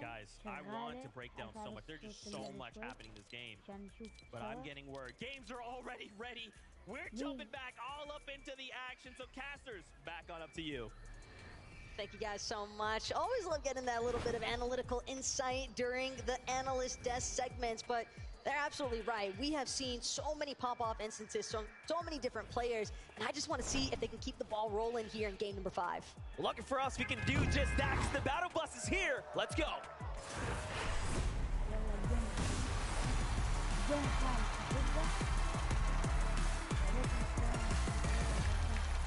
Guys, I want to break down so much. There's just so much happening in this game. But I'm getting word. Games are already ready. We're jumping back all up into the action. So casters, back on up to you. Thank you guys so much. Always love getting that little bit of analytical insight during the analyst desk segments, but they're absolutely right. We have seen so many pop-off instances, so many different players, and I just want to see if they can keep the ball rolling here in game number 5. Lucky for us, we can do just that. The battle bus is here. Let's go.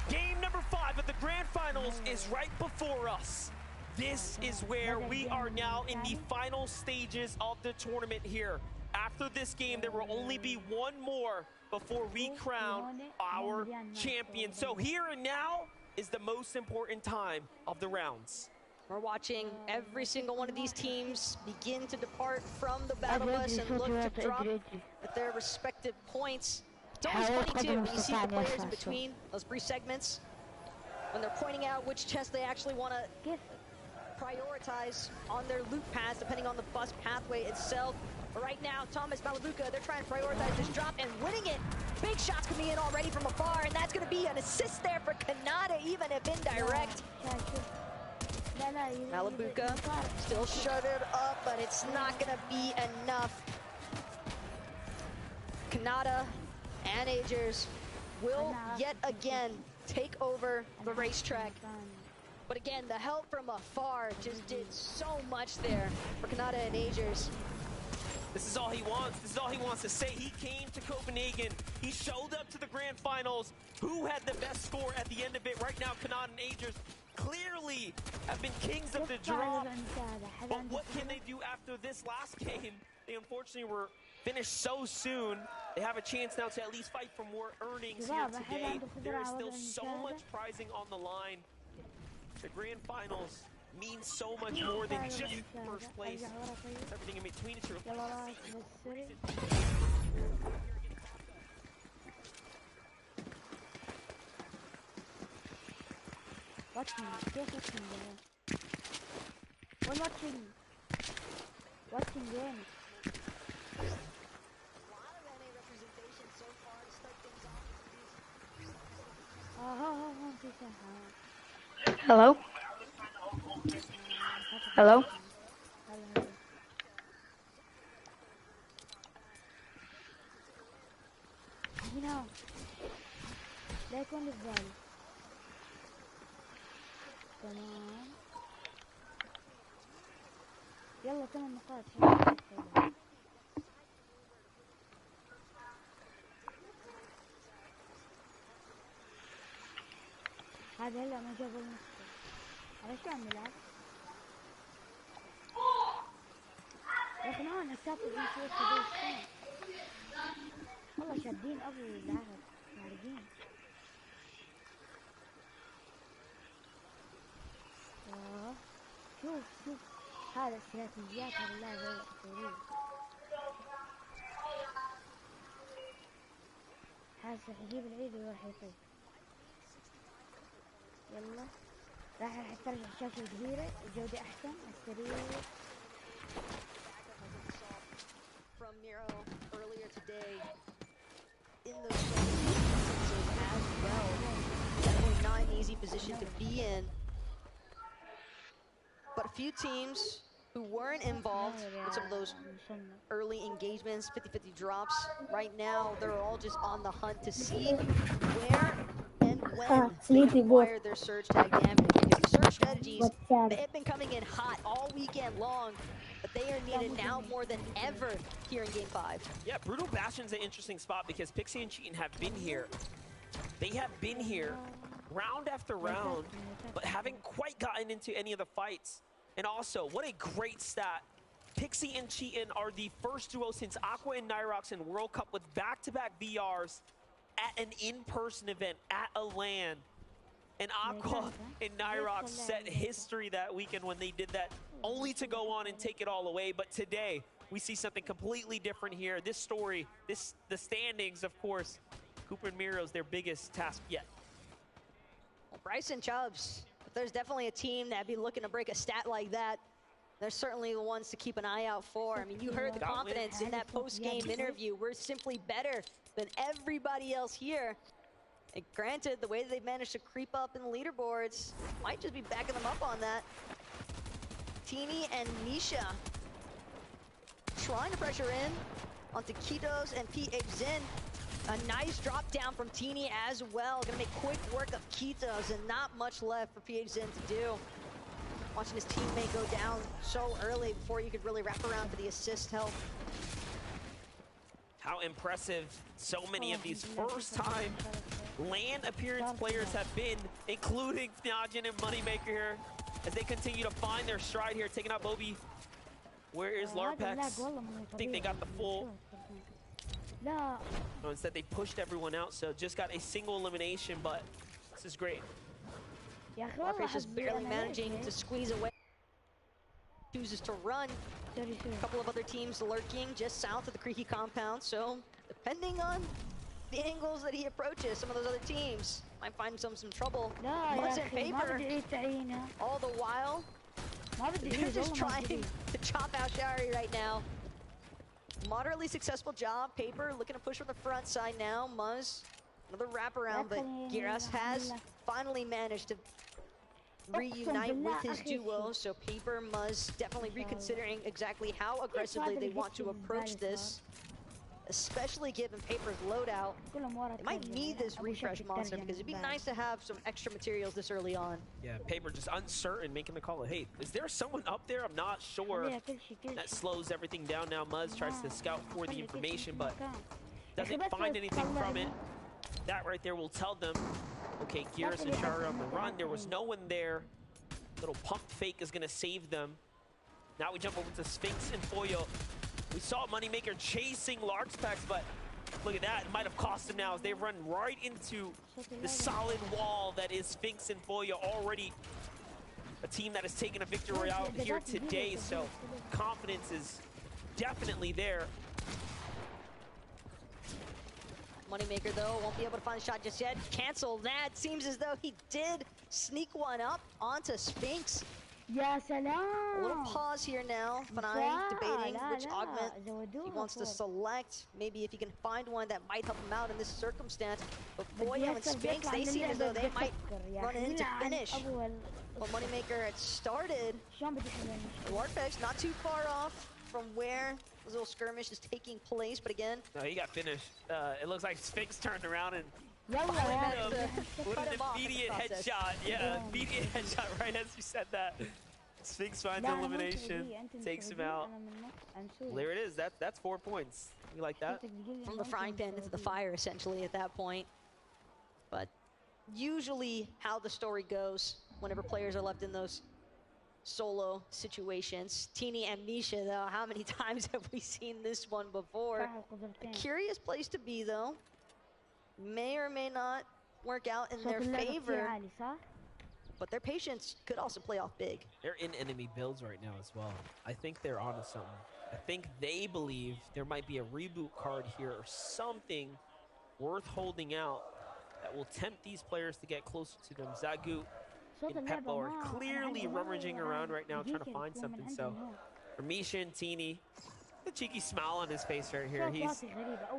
Game number 5 of the grand finals is right before us. This is where we are now in the final stages of the tournament here. After this game, there will only be one more before we crown our champion. So here and now is the most important time of the rounds. We're watching every single one of these teams begin to depart from the battle bus and look to drop at their respective points. It's always funny too when you see the players in between those brief segments, when they're pointing out which chest they actually want to prioritize on their loot paths depending on the bus pathway itself. But right now, Thomas Malabuka, they're trying to prioritize this drop and winning it. Big shots coming in already from afar, and that's going to be an assist there for Kanata, even if indirect. Malabuka still shuttered up, but it's not going to be enough. Kanata and Agers will yet again take over the racetrack. But again, the help from afar just did so much there for Kanata and Agers. This is all he wants. This is all he wants to say. He came to Copenhagen. He showed up to the grand finals. Who had the best score at the end of it? Right now, Kanata and Agers clearly have been kings of the drop. But what can they do after this last game? They unfortunately were finished so soon. They have a chance now to at least fight for more earnings here today. There is still so much prizing on the line. The grand finals means so much more than just first place. Everything in between is true. Watching game. Hello? Hello? You know, that one is well. تمام. يلا 8 نقاط. هذا هلا ما جابوا المسك. على شو عم نلعب؟ يا اخي هون السابق بيصير كذا. والله شادين ابو العهد خارجين. شوف هذا استراتيجيات هذا اللاعب الاسطوري. حاسس رح يجيب العيد وراح يطير. يلا راح ترجع الشاشة كبيرة الجودة أحسن السريع. From Miro earlier today in those instances as well. Definitely not an easy position to be in. But a few teams who weren't involved in some of those early engagements, 50-50 drops, right now they're all just on the hunt to see where and when they can acquire their surge tag damage. Because the surge strategies, they have been coming in hot all weekend long, but they are needed now more than ever here in Game 5. Yeah, Brutal Bastion's an interesting spot because Pixie and Cheatin have been here. They have been here round after round, but haven't quite gotten into any of the fights. And also, what a great stat. Pixie and Cheatin are the first duo since Aqua and Nyrox in World Cup with back-to-back VRs at an in-person event at a LAN. And Aqua and Nyrox set history that weekend when they did that, only to go on and take it all away. But today, we see something completely different here. This story, the standings, of course, Cooper and Miro's their biggest task yet. Well, Bryson Chubbs with there's definitely a team that'd be looking to break a stat like that, they're certainly the ones to keep an eye out for. I mean, you heard the confidence in that post-game interview. We're simply better than everybody else here. And granted, the way that they've managed to creep up in the leaderboards might just be backing them up on that. Teeny and Nisha trying to pressure in onto Kitos and PH Zin. A nice drop down from Teeny as well. Gonna make quick work of Kitos and not much left for PH Zin to do. Watching his teammate go down so early before you could really wrap around for the assist help. How impressive so many of these first-time LAN appearance players have been, including Fnajin and Moneymaker here, as they continue to find their stride here, taking out Bobby. Where is Larpex? I think they got the full. No, instead they pushed everyone out, so just got a single elimination, but this is great. Larpex just barely managing to squeeze away. Chooses to run. A couple of other teams lurking just south of the Creaky compound, so depending on the angles that he approaches, some of those other teams might find themselves some trouble. Muzz and Paper, all the while, they're just trying to chop out Shari right now. Moderately successful job. Paper looking to push from the front side now. Muzz, another wraparound, but Giras has finally managed to reunite with his duo, so Paper, Muzz definitely reconsidering exactly how aggressively they want to approach this, especially given Paper's loadout. They might need this refresh monster because it'd be nice to have some extra materials this early on. Yeah, Paper just uncertain, making the call. Hey, is there someone up there? I'm not sure. That slows everything down now. Muzz tries to scout for the information, but doesn't find anything from it. That right there will tell them, okay, Giras and Shari on the run. There was no one there. Little pump fake is gonna save them. Now we jump over to Sphinx and Foyo. We saw Moneymaker chasing Larpex, but look at that. It might have cost him now as they run right into the solid wall that is Sphinx and Foyo, already a team that has taken a victory out here today. So confidence is definitely there. Moneymaker, though, won't be able to find a shot just yet. Cancel that. Seems as though he did sneak one up onto Sphinx. Ya salam. A little pause here now. Fanai debating which augment he wants to select. Maybe if he can find one that might help him out in this circumstance. But Foyo and Sphinx, they seem as though they might run in to finish. But Moneymaker had started. Larpex not too far off from where this little skirmish is taking place, but again, no, he got finished. It looks like Sphinx turned around and with an immediate headshot. Yeah, immediate headshot right as you said that. Sphinx finds elimination, takes him out. Well, there it is. That's 4 points. You like that? From the frying pan into the fire, essentially, at that point. But usually how the story goes whenever players are left in those solo situations. Teeny and Nisha, though, how many times have we seen this one before? A curious place to be, though. May or may not work out in their favor, but their patience could also play off big. They're in enemy builds right now as well. I think they're onto something. I think they believe there might be a reboot card here or something worth holding out that will tempt these players to get closer to them. Zagu and Peppo are clearly rummaging around right now trying to find something. So for Misha and Teeny, the cheeky smile on his face right here.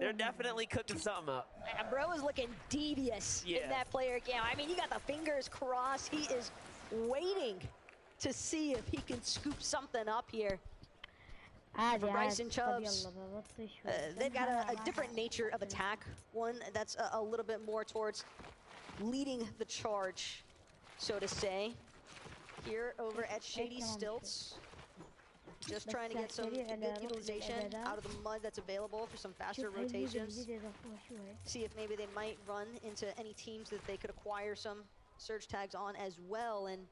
They're definitely cooking something up. And bro is looking devious in that player cam. I mean, you got the fingers crossed. He is waiting to see if he can scoop something up here. For Bryce and Chubbs, they've got a different nature of attack. One that's a little bit more towards leading the charge, so to say. Here over at Shady Stilts, just trying to get some good utilization out of the mud that's available for some faster rotations. See if maybe they might run into any teams that they could acquire some surge tags on as well. And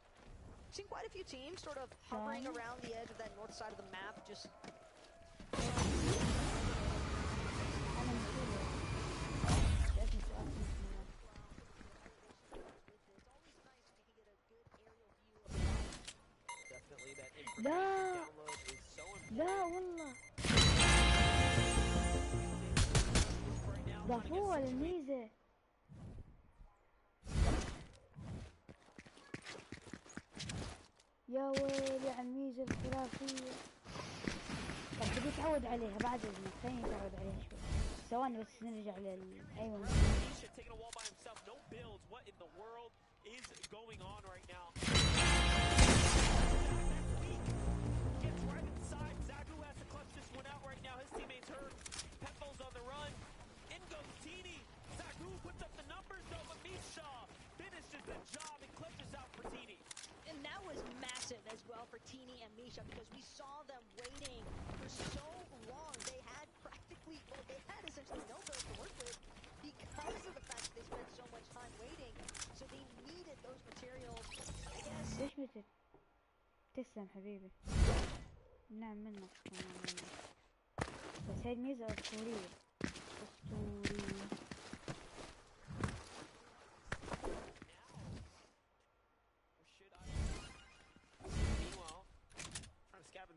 seen quite a few teams sort of hovering around the edge of that north side of the map, just لا والله ضافوها الميزة. يا ويلي على الميزة الخرافية. طب بدي اتعود عليها بعد اذنك، خليني اتعود عليها شوي. ثواني بس نرجع ايوه. And that was massive as well for Teeny and Misha, because we saw them waiting for so long. They had practically, well, they had essentially no build to work with because of the fact that they spent so much time waiting. So they needed those materials, I guess. ليش متت؟ تسلم حبيبي. نعم منك. بس هاي الميزة أسطورية. أسطورية.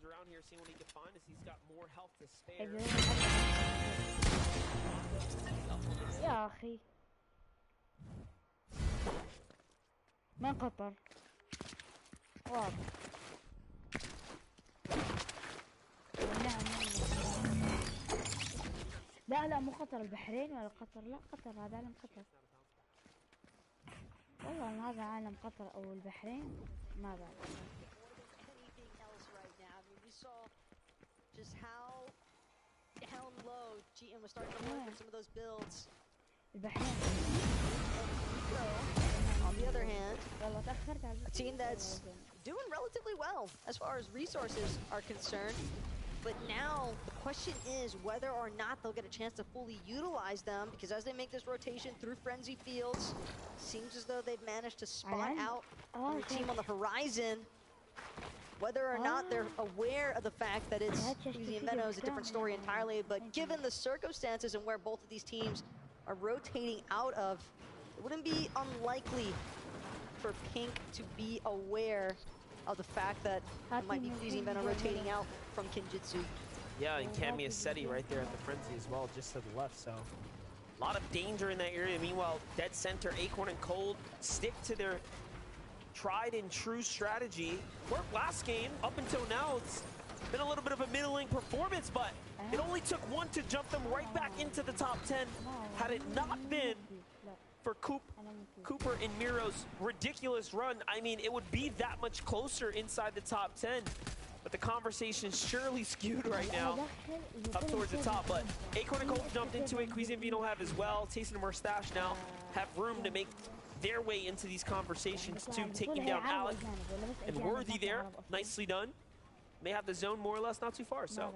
Around here, seeing what he can find as he's got more health to spare. يا أخي من قطر واضح. نعم. لا مو قطر، البحرين ولا قطر؟ لا قطر، هذا علم قطر والله. هذا عالم قطر او البحرين ما بعرف. Just how down low GM was starting to work with some of those builds. On the other hand, a team that's doing relatively well as far as resources are concerned. But now the question is whether or not they'll get a chance to fully utilize them, because as they make this rotation through Frenzy Fields, seems as though they've managed to spot out the team on the horizon. Whether or not they're aware of the fact that it's Easy and Venom is a different story entirely, but given the circumstances and where both of these teams are rotating out of, it wouldn't be unlikely for Pink to be aware of the fact that it might be Easy and Venom rotating out from Kinjitsu. Yeah, and Kamiya Seti right there at the Frenzy as well, just to the left, so a lot of danger in that area. Meanwhile, Dead Center, Acorn, and Cold stick to their tried and true strategy. Worked last game. Up until now, it's been a little bit of a middling performance, but it only took one to jump them right back into the top 10. Had it not been for Cooper and Miro's ridiculous run, I mean, it would be that much closer inside the top 10. But the conversation's surely skewed right now up towards the top. But Acorn and Colt jumped into it. Queasy and Vino have as well. Taste and Mustache now have room to make their way into these conversations too, taking down Alec and Worthy there. Nicely done. They have the zone more or less not too far, so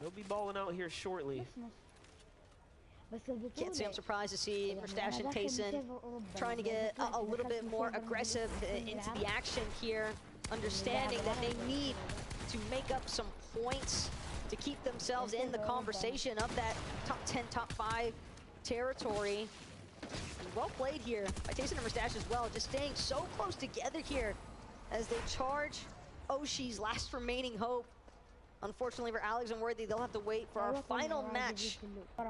they'll be balling out here shortly. Can't say I'm surprised to see Mustache and Tayson trying to get a little bit more aggressive into the action here, understanding that they need to make up some points to keep themselves in the conversation of that top 10, top 5 territory. Well played here by Tayson and Mustache as well, just staying so close together here as they charge Oshi's last remaining hope. Unfortunately for Alex and Worthy, they'll have to wait for our final match.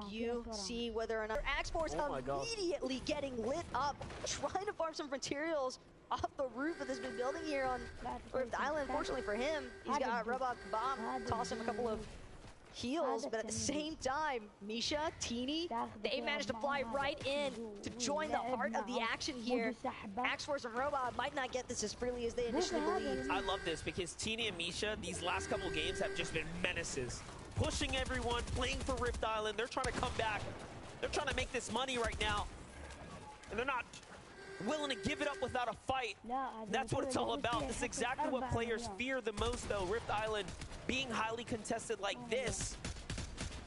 You see whether or not Axforce immediately getting lit up, trying to farm some materials off the roof of this big building here on Rift Island. Fortunately for him, he's got Rubok Bomb, toss him a couple of heals, but at the same time, Misha, Teeny, they managed to fly right in to join the heart of the action here. Axforce and Robot might not get this as freely as they initially believed. I love this because Teeny and Misha, these last couple games have just been menaces. Pushing everyone, playing for Rift Island. They're trying to come back. They're trying to make this money right now. And they're not willing to give it up without a fight. That's what it's all about. This is exactly what players fear the most, though. Rift Island being highly contested like this,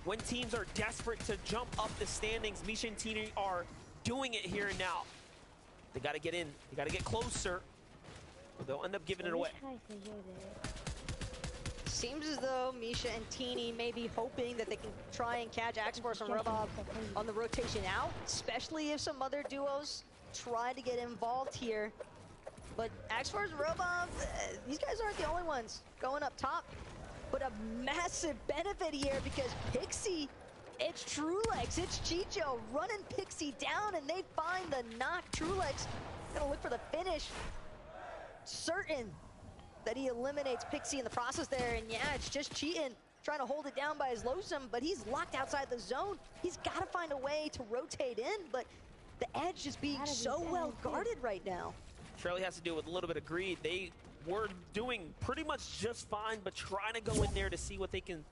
when teams are desperate to jump up the standings. Misha and Teeny are doing it here and now. They got to get in. They got to get closer, or they'll end up giving it away. Seems as though Misha and Teeny may be hoping that they can try and catch Axforce and Robob on the rotation out, especially if some other duos try to get involved here. But Axforce and Robob, these guys aren't the only ones going up top. But a massive benefit here because Pixie, it's Trulex, it's Chicho running Pixie down, and they find the knock. Trulex gonna look for the finish. Certain that he eliminates Pixie in the process there. And yeah, it's just cheating, trying to hold it down by his Losum, but he's locked outside the zone. He's got to find a way to rotate in, but the edge is being so well guarded right now. Surely has to do with a little bit of greed. They were doing pretty much just fine, but trying to go in there to see what they can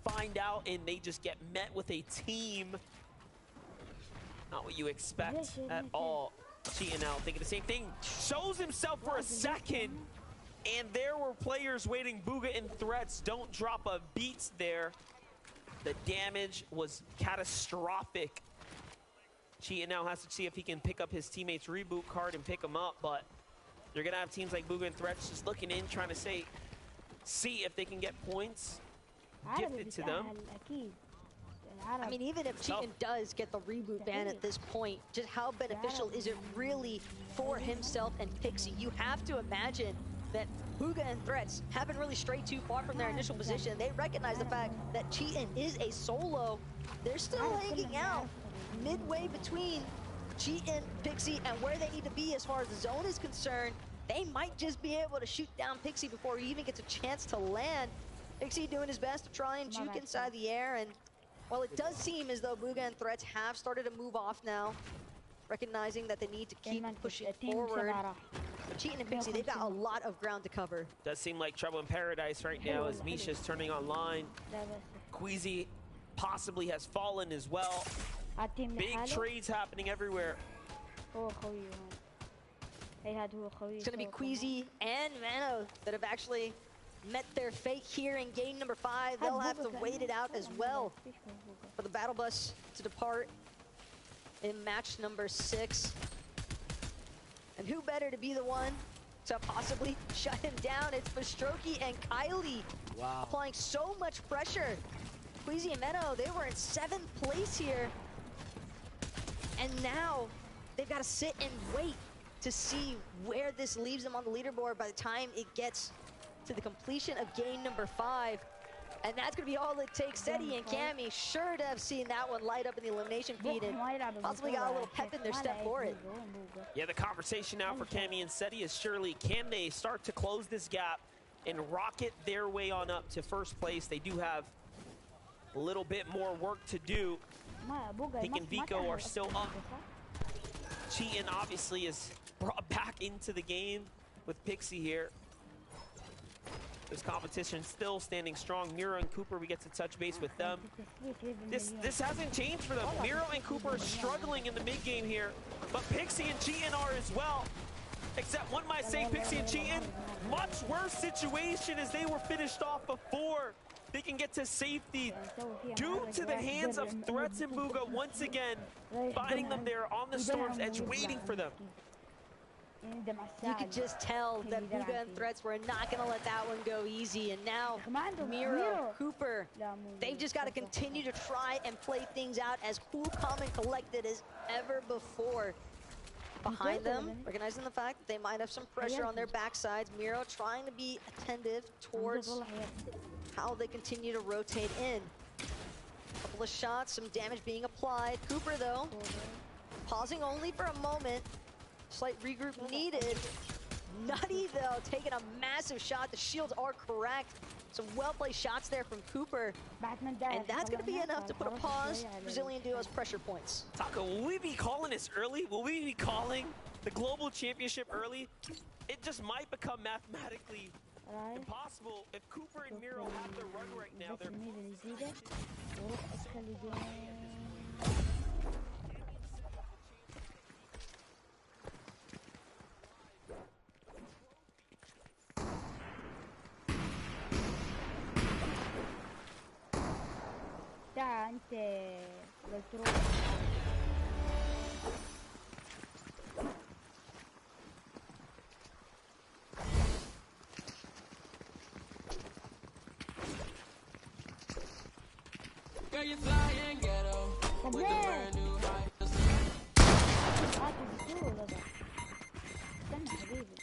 find out, and they just get met with a team. Not what you expect at all. Cheating out, thinking the same thing. Shows himself for a second, and there were players waiting. Bugha and Threats don't drop a beat there. The damage was catastrophic. Cheating now has to see if he can pick up his teammate's reboot card and pick him up, but you're gonna have teams like Bugha and Threats just looking in, trying to see if they can get points gifted to them. I mean, even if Cheatin does get the reboot ban at this point, just how beneficial is it really for himself and Pixie? You have to imagine that Bugha and Threats haven't really strayed too far from their initial position. They recognize the fact that Cheatin is a solo. They're still hanging out midway between Cheatin, Pixie, and where they need to be as far as the zone is concerned. They might just be able to shoot down Pixie before he even gets a chance to land. Pixie doing his best to try and juke inside the air, and well, it does seem as though Bugha and Threats have started to move off now, recognizing that they need to keep pushing forward. But Cheatin and Pixie, they've got a lot of ground to cover. Does seem like trouble in paradise right now as Misha's turning online. Queasy possibly has fallen as well. Big trades happening everywhere. It's going to be Queasy and Mano that have actually met their fate here in game number 5. They'll have to wait it out as well for the battle bus to depart in match number 6. And who better to be the one to possibly shut him down? It's Bastroki and Kylie applying so much pressure. Queasy and Meno, they were in 7th place here. And now they've got to sit and wait to see where this leaves them on the leaderboard by the time it gets to the completion of game number 5. And that's going to be all it takes. Seti and Cammy sure to have seen that one light up in the elimination feed and possibly got a little pep in their step for it. Yeah, the conversation now for Cammy and Seti is surely, can they start to close this gap and rocket their way on up to first place? They do have a little bit more work to do. Pick and Vico are still up. Cheatin obviously is brought back into the game with Pixie here. This competition still standing strong. Miro and Cooper, we get to touch base with them. This hasn't changed for them. Miro and Cooper are struggling in the mid game here, but Pixie and Cheatin are as well. Except one might say Pixie and Cheatin, much worse situation as they were finished off before they can get to safety due to the hands of Threats and Bugha once again, finding them there on the Storm's edge, waiting for them. You could just tell that Bugha and Threats were not going to let that one go easy. And now Miro, Cooper, they've just got to continue to try and play things out as cool, calm, and collected as ever before. Behind them, recognizing the fact that they might have some pressure on their backsides. Miro trying to be attentive towards how they continue to rotate in. A couple of shots, some damage being applied. Cooper, though, pausing only for a moment. Slight regroup needed. Nutty, though, taking a massive shot. The shields are correct. Some well-placed shots there from Cooper. And that's going to be enough to put a pause. Brazilian duo's pressure points. Taco, will we be calling this early? Will we be calling the Global Championship early? It just might become mathematically impossible if Cooper and Miro have their run right now. They're انت قلت Girl, you fly and ghetto with a brand new height. استنى حبيبي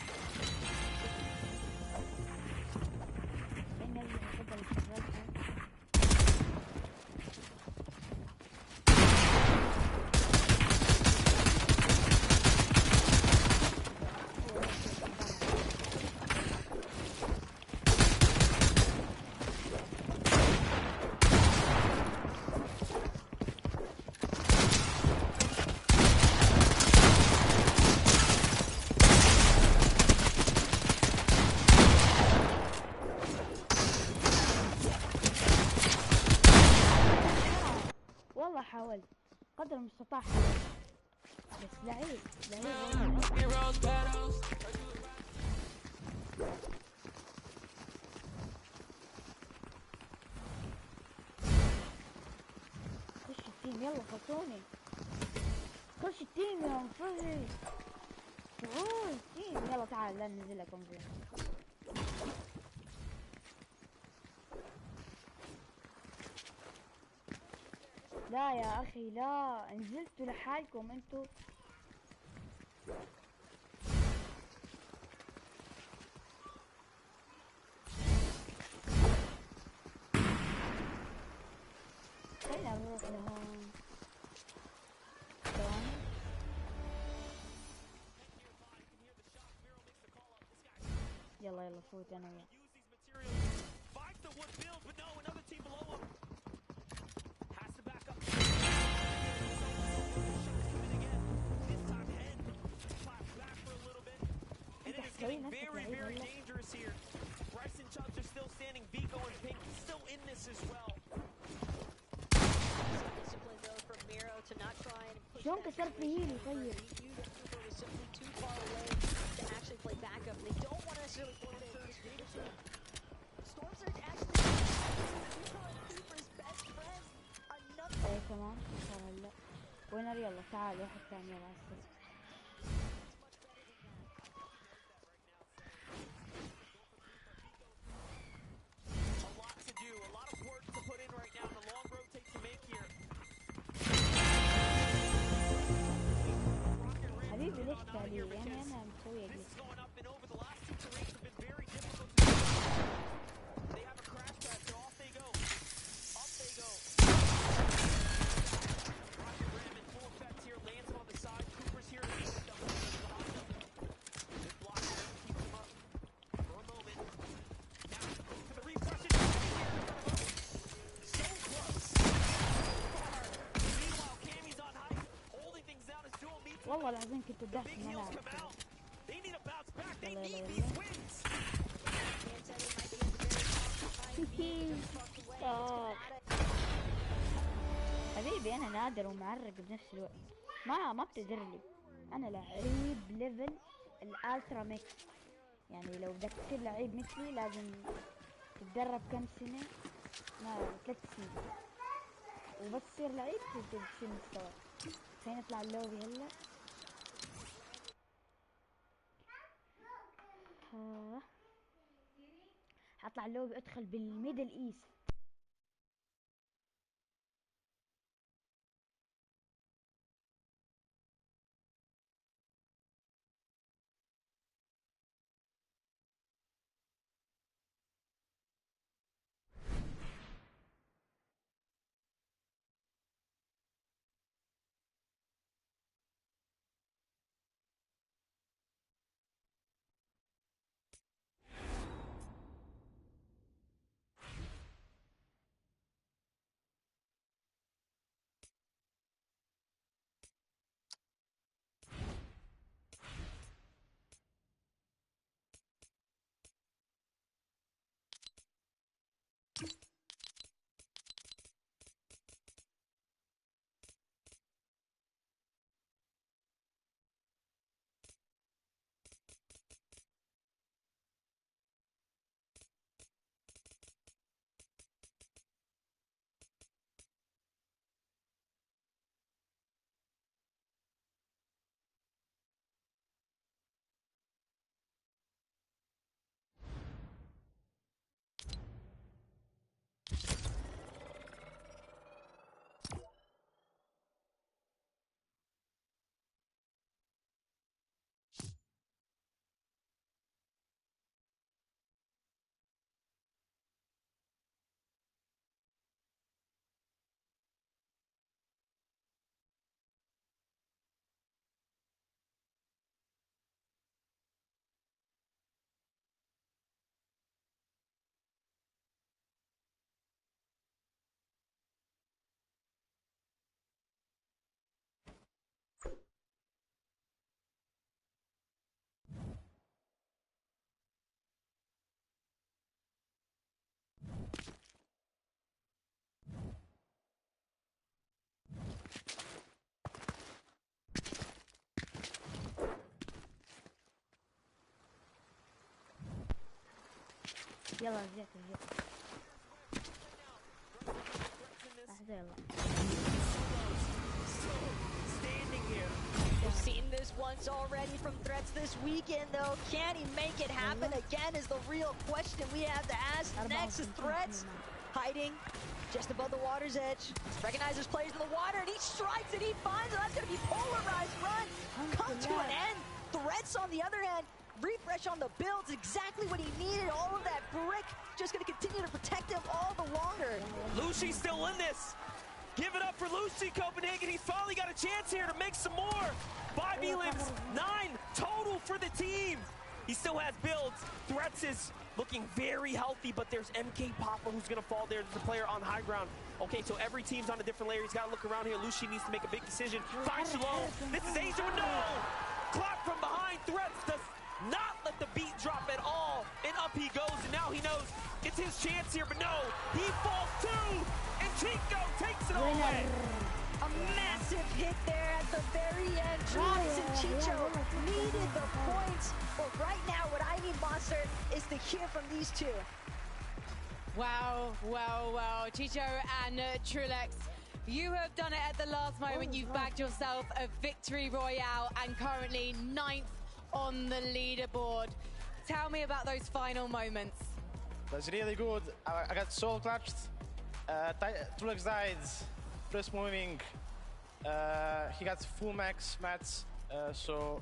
حاولت قدر المستطاع حاولت. بس لعيب والله. Heroes battles. خش التيم يلا خلصوني. خش التيم يا مفري. تعال التيم يلا تعال لا ننزل لكم زين. لا يا اخي لا نزلتوا لحالكم انتوا. خلينا نروح لهون. ثواني. يلا فوت انا وياك. Finds the wood build, but no, another team below him. Has to back up. This time head. Claps back for a little bit. And it is getting very, very dangerous here. Bryson Chubbs are still standing. Vico and Pink still in this as well. Discipline though from Miro to not try and push شلون that كسرت لي هيلي situation. طيب. He knew that Cooper was simply too far away to actually play backup. They don't want to necessarily force it. Storm Surge actually Cooper's best friend. Another ايه تمام صار هلا. وينر يلا تعال واحد ثاني يلا عسل. A lot to do, a lot of work to put in right now. The long rotate to make here. حبيبي ليش تعليق يعني انا مسوي This اجلس. is going up and over. The last two terrains have been very difficult to do. They have a crash pad, so off they go. Up they go. Rocket Ram in full effect here, lands him on the side. Cooper's here to meet with them. Behind them. This block keeps him up for a moment. Now to the refresh. It's here in front of him. So close. Meanwhile, Cammy's on height, holding things down as Duel meets him. والله العظيم كنت The بدحت big heels الملعب. come out. They need a bounce back. They يلا need يلا these يلا. wins. حبيبي انا نادر ومعرق بنفس الوقت. ما بتقدر لي. انا لعيب ليفل الالترا ميكس. يعني لو بدك تصير لعيب مثلي لازم تتدرب كم سنة. ما 3 سنين. وبس تصير لعيب تصير مستوى. خلينا نطلع اللوبي هلا. حطلع اللوبي ادخل بالميدل ايست. يلا رجعت لحظة يلا. Standing here. We've seen this once already from Threats this weekend, though. Can he make it happen again is the real question we have to ask. Next is Threats, hiding just above the water's edge. Recognizes players in the water, and he strikes and he finds it. That's going to be polarized run. Come to an end. Threats, on the other hand, refresh on the builds, exactly what he needed. All of that brick just going to continue to protect him all the longer. Lucy's still in this. Give it up for Lucy, Copenhagen. He's finally got a chance here to make some more. 5 elims, 9 total for the team. He still has builds. Threats is looking very healthy, but there's MK Papa who's going to fall there. There's a player on high ground. Okay, so every team's on a different layer. He's got to look around here. Lucy needs to make a big decision. Finds Shalom. This is Asia. No! Clap from behind. Threats does not let the beat drop at all. And up he goes, and now he knows it's his chance here, but no. He falls too, and Chico takes it all away. A massive hit there at the very end. Truex and Chicho needed the points. But right now, what I need, Monster, is to hear from these two. Wow, wow, wow. Chicho and Truex, you have done it at the last moment. You've bagged yourself a victory royale and currently 9th on the leaderboard. Tell me about those final moments. That's really good. I got soul clutched. Truex died. First moving. He got full max mats. So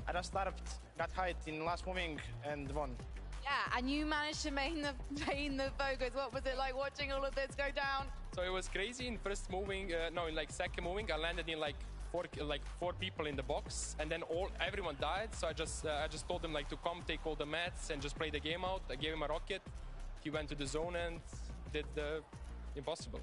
I just got height in last moving and won. Yeah, and you managed to maintain the focus. What was it like watching all of this go down? So it was crazy in first moving. No, in like second moving, I landed in like four people in the box, and then everyone died. So I just told them like to come take all the mats and just play the game out. I gave him a rocket. He went to the zone and did the impossible.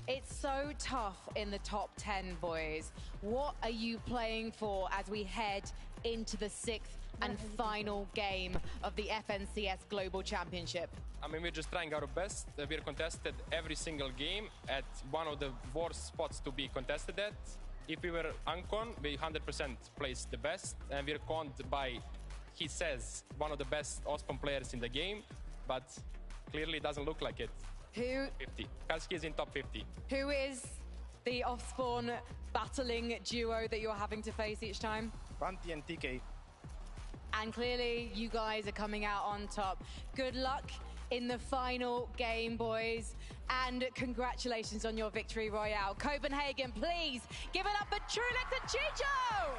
It's so tough in the top 10, boys. What are you playing for as we head into the 6th and final game of the FNCS Global Championship? I mean, we're just trying our best. We're contested every single game at one of the worst spots to be contested at. If we were uncon, we 100% place the best, and we're conned by, he says, one of the best Ospan players in the game, but clearly doesn't look like it. Who? 50. Kalski is in top 50. Who is the off-spawn battling duo that you're having to face each time? Banti and TK. And clearly, you guys are coming out on top. Good luck in the final game, boys. And congratulations on your victory royale. Copenhagen, please give it up for Truex and Chicho!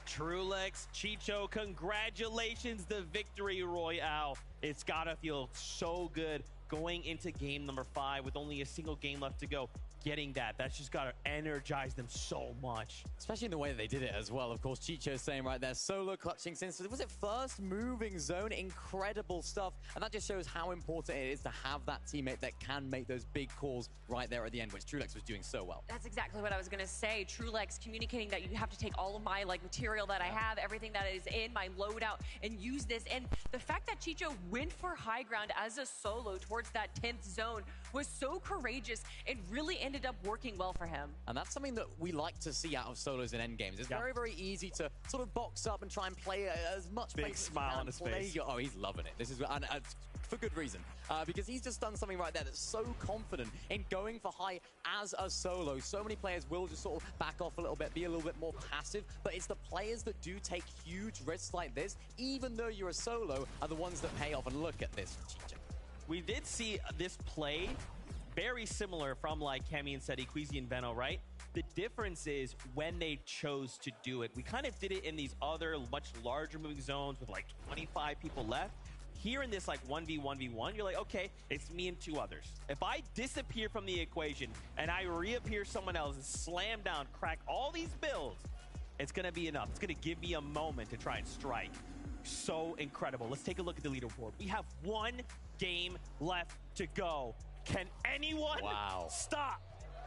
Truex, Chicho, congratulations, the victory royale. It's gotta feel so good going into game number 5 with only a single game left to go. Getting that's just gotta energize them so much. Especially in the way that they did it as well. Of course, Chicho's saying right there, solo clutching since, was it first moving zone? Incredible stuff. And that just shows how important it is to have that teammate that can make those big calls right there at the end, which Truex was doing so well. That's exactly what I was gonna say. Truex communicating that you have to take all of my material that I have, everything that is in my loadout, and use this. And the fact that Chicho went for high ground as a solo towards that 10th zone was so courageous and really ended up working well for him. And that's something that we like to see out of solos in end games. It's very, very easy to sort of box up and try and play as much. Big smile on his face. Oh, he's loving it. This is for good reason, because he's just done something right there that's so confident in going for high as a solo. So many players will just sort of back off a little bit, be a little bit more passive, but it's the players that do take huge risks like this, even though you're a solo, are the ones that pay off. And look at this from Chicho. We did see this play very similar from like Cammy and Seti, Queasy and Veno, right? The difference is when they chose to do it. We kind of did it in these other much larger moving zones with like 25 people left. Here in this like 1v1v1, you're like, okay, it's me and 2 others. If I disappear from the equation and I reappear someone else and slam down, crack all these builds, it's gonna be enough. It's gonna give me a moment to try and strike. So incredible. Let's take a look at the leaderboard. We have 1 game left to go. Can anyone stop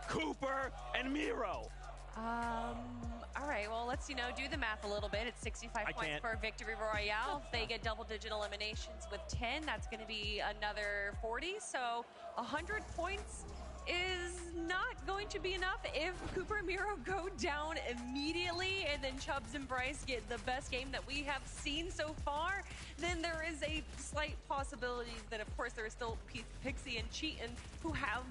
Cooper and Miro? All right, well, let's, do the math a little bit. It's 65 points for Victory Royale. If they get double-digit eliminations with 10, that's going to be another 40. So 100 points is not going to be enough. If Cooper and Miro go down immediately and then Chubbs and Bryce get the best game that we have seen so far, then there is a slight possibility that, of course, there is still Pixie and Cheatin who have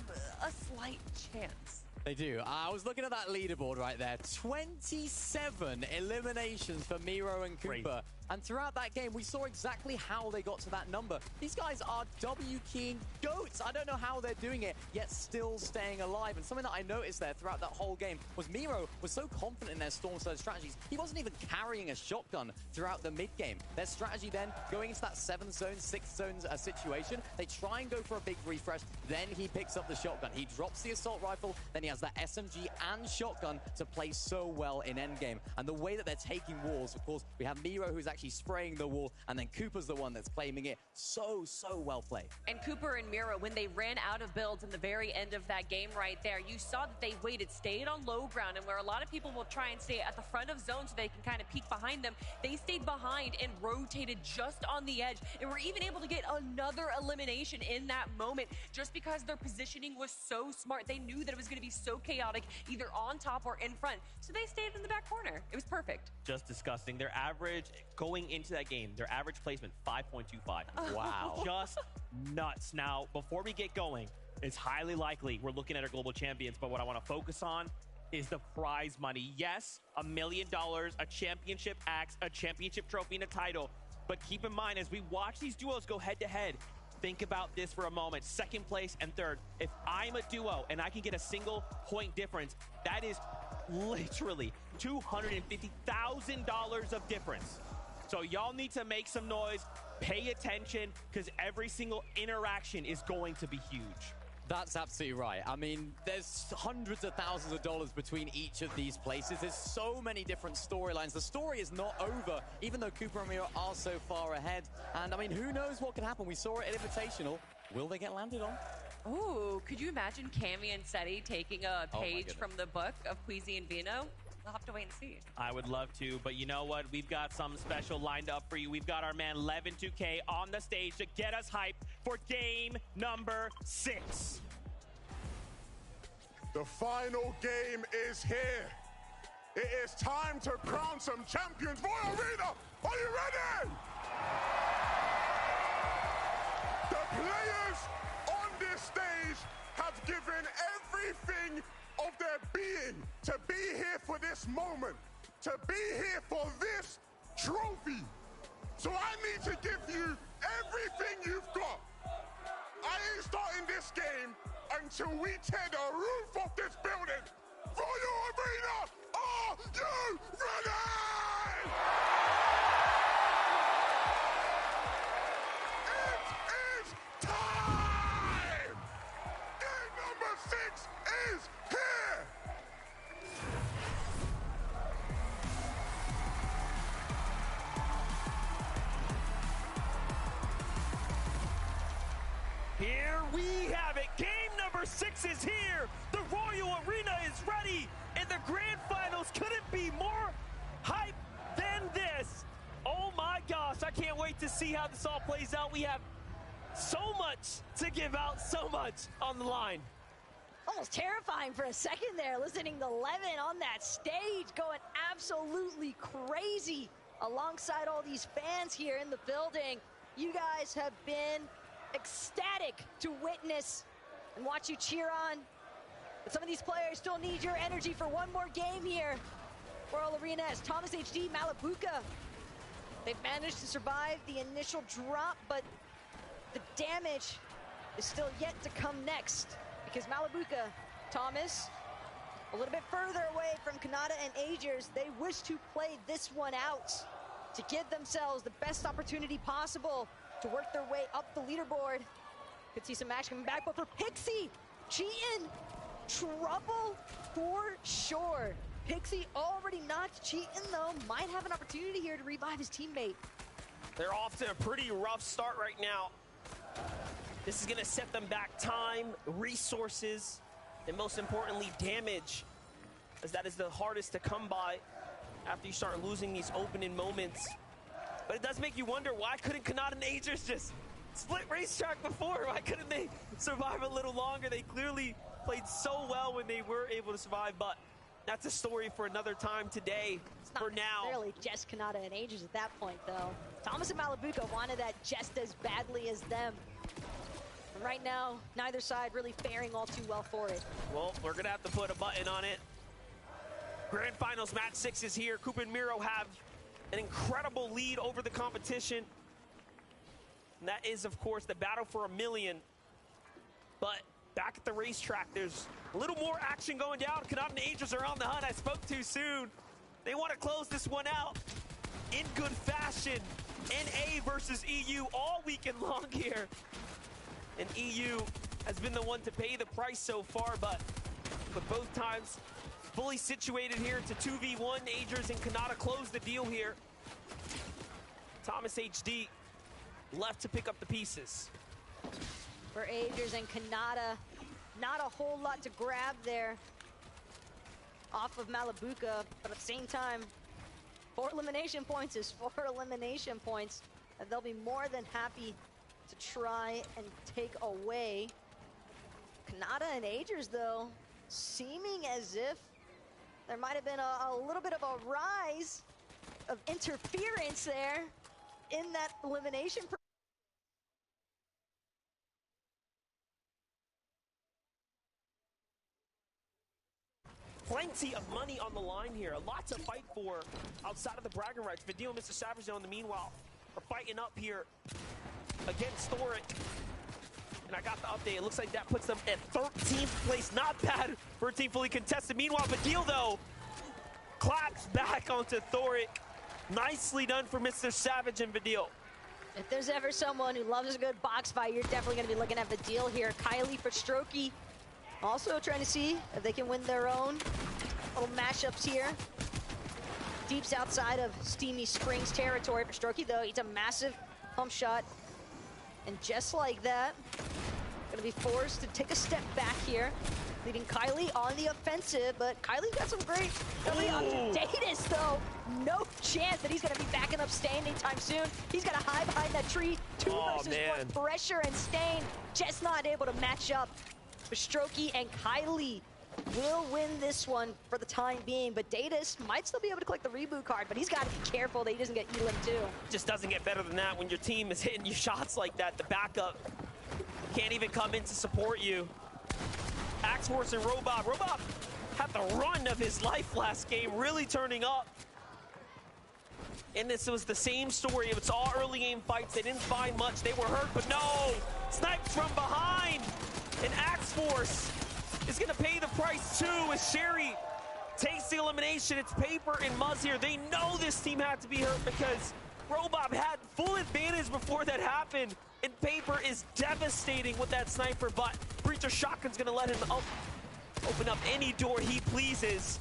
a slight chance. They do. I was looking at that leaderboard right there. 27 eliminations for Miro and Cooper. Great. And throughout that game, we saw exactly how they got to that number. These guys are W-keying goats. I don't know how they're doing it, yet still staying alive. And something that I noticed there throughout that whole game was Miro was so confident in their Storm Surge strategies. He wasn't even carrying a shotgun throughout the mid-game. Their strategy then, going into that 7th zone, 6th zone situation, they try and go for a big refresh. Then he picks up the shotgun. He drops the assault rifle. Then he has that SMG and shotgun to play so well in endgame. And the way that they're taking walls, of course, we have Miro who's actually spraying the wall, and then Cooper's the one that's claiming it. So well played. And Cooper and Miro, when they ran out of builds in the very end of that game right there, you saw that they waited, stayed on low ground, and where a lot of people will try and stay at the front of zone so they can kind of peek behind them, they stayed behind and rotated just on the edge, and were even able to get another elimination in that moment just because their positioning was so smart. They knew that it was going to be so chaotic, either on top or in front, so they stayed in the back corner. It was perfect. Just disgusting. Their average going into that game, their average placement 5.25. Wow. Just nuts. Now, before we get going, it's highly likely we're looking at our global champions, but what I want to focus on is the prize money. Yes, $1 million, a championship axe, a championship trophy, and a title. But keep in mind, as we watch these duos go head to head, think about this for a moment. 2nd place and 3rd. If I'm a duo and I can get a single point difference, that is literally $250,000 of difference. So y'all need to make some noise, pay attention, because every single interaction is going to be huge. That's absolutely right. I mean, there's hundreds of thousands of dollars between each of these places. There's so many different storylines. The story is not over, even though Cooper and Miro are so far ahead. And I mean, who knows what can happen? We saw it at Invitational. Will they get landed on? Ooh, could you imagine Cammy and Seti taking a page from the book of Queasy and Vino? We'll have to wait and see. I would love to, but you know what? We've got something special lined up for you. We've got our man Levin2K on the stage to get us hyped for game number 6. The final game is here. It is time to crown some champions. Royal Arena, are you ready? The players on this stage have given everything of their being to be here for this moment, to be here for this trophy. So I need to give you everything you've got. I ain't starting this game until we tear the roof off this building. Royal Arena, are you ready? It is time! Game number 6 is here! Here we have it. Game number 6 is here. The Royal Arena is ready, and the grand finals couldn't be more hype than this. Oh my gosh, I can't wait to see how this all plays out. We have so much to give out, so much on the line. Almost terrifying for a second there, listening to Levin on that stage going absolutely crazy alongside all these fans here in the building. You guys have been ecstatic to witness and watch you cheer on. But some of these players still need your energy for one more game here. Royal Arena as Thomas HD, Malabuka. They've managed to survive the initial drop, but the damage is still yet to come next because Malabuka, Thomas, a little bit further away from Kanata and Agers. They wish to play this one out to give themselves the best opportunity possible to work their way up the leaderboard. Could see some action coming back, but for Pixie, Cheatin, trouble for sure. Pixie already knocked Cheatin though, might have an opportunity here to revive his teammate. They're off to a pretty rough start right now. This is gonna set them back time, resources, and most importantly, damage, as that is the hardest to come by after you start losing these opening moments. But it does make you wonder, why couldn't Kanata and Agers just split racetrack before? Why couldn't they survive a little longer? They clearly played so well when they were able to survive, but that's a story for another time today. For now. Really, just Kanata and Aegis at that point, though. Thomas and Malabuka wanted that just as badly as them. And right now, neither side really faring all too well for it. Well, we're gonna have to put a button on it. Grand Finals match 6 is here. Koopa and Miro have an incredible lead over the competition. And that is, of course, the battle for $1 million. But back at the racetrack, there's a little more action going down. Kanata and Aegis are on the hunt. I spoke too soon. They want to close this one out in good fashion. NA versus EU all weekend long here. And EU has been the one to pay the price so far, but both times fully situated here to 2v1. Aegis and Kanata close the deal here. Thomas HD left to pick up the pieces. For Aegis and Kanata, not a whole lot to grab there off of Malabuka, but at the same time, 4 elimination points is 4 elimination points, and they'll be more than happy to try and take away. Kanata and Aegis, though, seeming as if there might have been a little bit of a rise of interference there in that elimination. Plenty of money on the line here. A lot to fight for outside of the bragging rights. Vidil and Mr. Savage, though, in the meanwhile, are fighting up here against Thoric. And I got the update. It looks like that puts them at 13th place. Not bad for a team fully contested. Meanwhile, Vidil, though, claps back onto Thoric. Nicely done for Mr. Savage and Vidil. If there's ever someone who loves a good box fight, you're definitely going to be looking at Vidil here. Kylie for Strokey. Also trying to see if they can win their own little mashups here. Deeps outside of Steamy Springs territory for Strokey, though. He's a massive pump shot. And just like that, gonna be forced to take a step back here, leading Kylie on the offensive, but Kylie's got some great early on Datus, though. No chance that he's gonna be backing up Stain anytime soon. He's gotta hide behind that tree. 2 versus 1 pressure, and Stain just not able to match up. But Strokey and Kylie will win this one for the time being, but Datus might still be able to collect the reboot card, but he's got to be careful that he doesn't get Elim too. Just doesn't get better than that when your team is hitting you shots like that. The backup can't even come in to support you. Axe Force and Robob. Robob had the run of his life last game, really turning up. And this was the same story. It's all early game fights. They didn't find much. They were hurt, but no! Sniped from behind! And Axe Force is gonna pay the price too as Sherry takes the elimination. It's Paper and Muzz here. They know this team had to be hurt because Robob had full advantage before that happened. And Paper is devastating with that sniper, but Breacher Shotgun's gonna let him open up any door he pleases.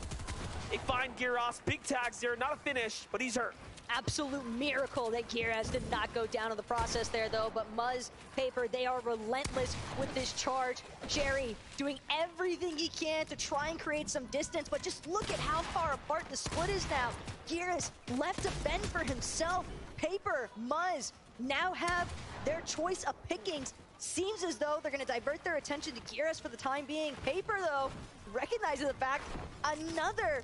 They find Gyros, big tags there, not a finish, but he's hurt. Absolute miracle that Gyros did not go down in the process there, though. But Muzz, Paper, they are relentless with this charge. Jerry doing everything he can to try and create some distance, but just look at how far apart the split is now. Gyros left to fend for himself. Paper, Muzz now have their choice of pickings. Seems as though they're going to divert their attention to Gyros for the time being. Paper, though, recognizing the fact another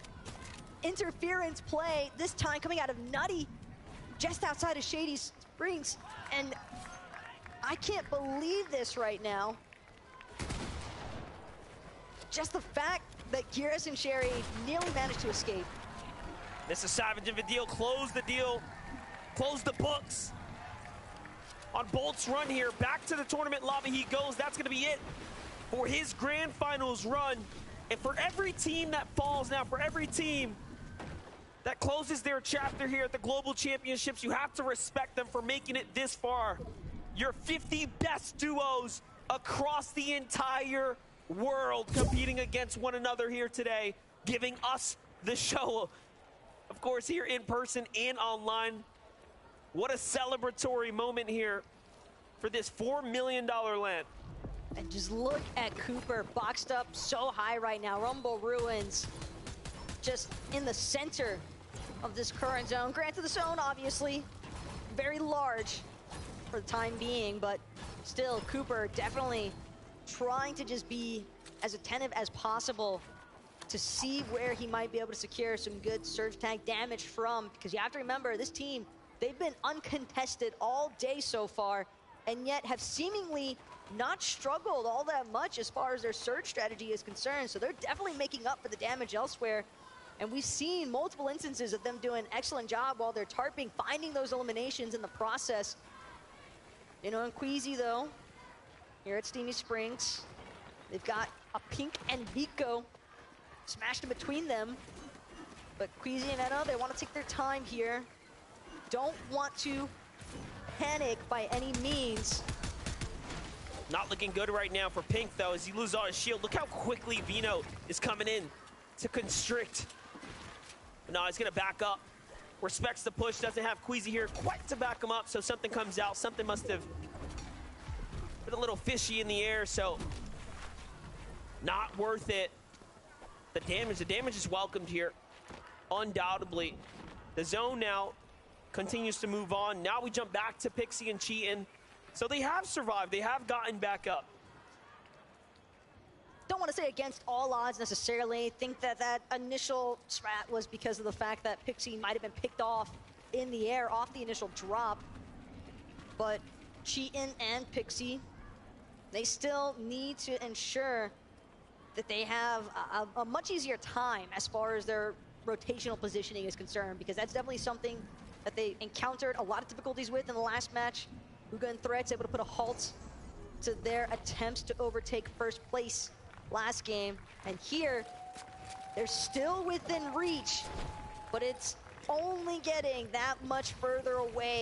interference play, this time coming out of Nutty, just outside of Shady Springs. And I can't believe this right now. Just the fact that Gyros and Sherry nearly managed to escape. This is Savage and Vidil close the deal, close the books on Bolt's run here. Back to the tournament lobby he goes. That's going to be it for his grand finals run. And for every team that falls now, for every team that closes their chapter here at the Global Championships, you have to respect them for making it this far. Your 50 best duos across the entire world competing against one another here today, giving us the show, of course, here in person and online. What a celebratory moment here for this $4 million land. And just look at Cooper boxed up so high right now. Rumble Ruins just in the center of this current zone. Granted, the zone obviously very large for the time being, but still Cooper definitely trying to just be as attentive as possible to see where he might be able to secure some good surge tank damage from, because you have to remember, this team, they've been uncontested all day so far, and yet have seemingly not struggled all that much as far as their surge strategy is concerned. So they're definitely making up for the damage elsewhere. And we've seen multiple instances of them doing an excellent job while they're tarping, finding those eliminations in the process. You know, and Queasy, though, here at Steamy Springs, they've got a Pink and Vico smashed in between them. But Queasy and Edo, they want to take their time here. Don't want to panic by any means. Not looking good right now for Pink, though, as he loses all his shield. Look how quickly Vino is coming in to constrict. No, he's gonna back up. Respects the push, doesn't have Queasy here quite to back him up, so something comes out. Something must have been a little fishy in the air, so not worth it. The damage is welcomed here, undoubtedly. The zone now continues to move on. Now we jump back to Pixie and Cheatin'. So they have survived, they have gotten back up. Don't want to say against all odds necessarily. Think that that initial strat was because of the fact that Pixie might have been picked off in the air off the initial drop. But Cheatin' and Pixie, they still need to ensure that they have a much easier time as far as their rotational positioning is concerned, because that's definitely something that they encountered a lot of difficulties with in the last match. Huga and Threats able to put a halt to their attempts to overtake first place last game. And here, they're still within reach, but it's only getting that much further away.